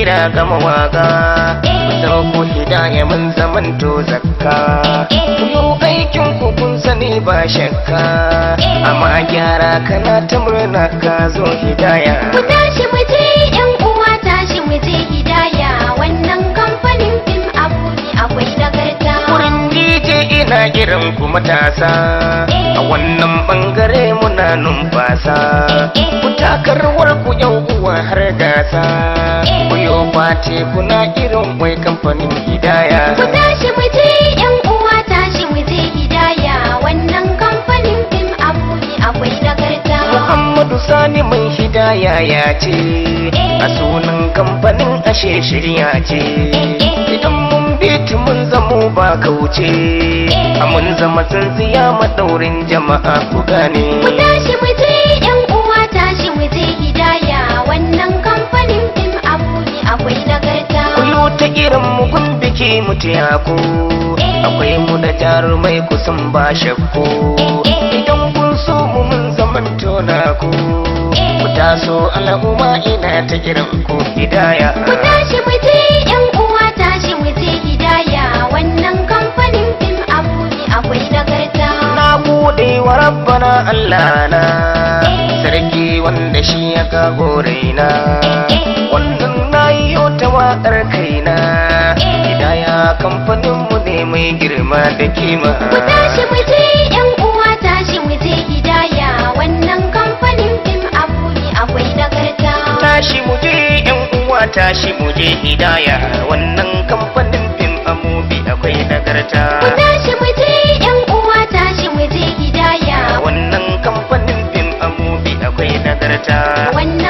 kira ga mawaka ku hidaya mun zamanto zakka ku aikin ku kun sani ba shakka amma gyara kana ta murna ka zo hidaya ku tashi mu je yan uwa tashi mu je hidaya wannan kamfanin fim abu ne akwai nagarta wurin DJ ina kiran ku matasa a wannan bangare muna numfasa ku takarwar ku yau uwa har gasa ku yo fate kuna irin wai kamfanin hidaya ku tashi mu je yan uwa tashi mu je hidaya wannan kamfanin fim abu ne akwai nagarta Muhammadu Sani mai hidaya ya ce a sunan kamfanin ashe shirya ce idan mun biti mun zamo ba kauce a mun zama tsintsiya madaurin jama'a ku gane ku tashi mu je yan uwa tashi mu je hidaya wannan kamfanin fim abu ne akwai nagarta kuyo ta irin mu kun biki mu taya ku akwai mu da jarumai kusan ba shakku idan kun so mu mun zaman tona ku ku taso al'umma ina ta irin ku hidaya ku tashi mu je yan uwa tashi mu je hidaya wannan kamfanin fim abu ne akwai nagarta na gode wa rabbana Allah na sarki wanda shi ya kago raina wannan na yi ta waƙar kaina hidaya kamfanin mu ne mai girma da kima ku tashi mu je yan uwa tashi mu je hidaya wannan kamfanin fim abu ne akwai nagarta tashi mu je yan uwa tashi mu je hidaya wannan kamfanin fim amubi akwai nagarta ku tashi mu je yan uwa tashi mu je hidaya wannan kamfanin fim amubi akwai nagarta wannan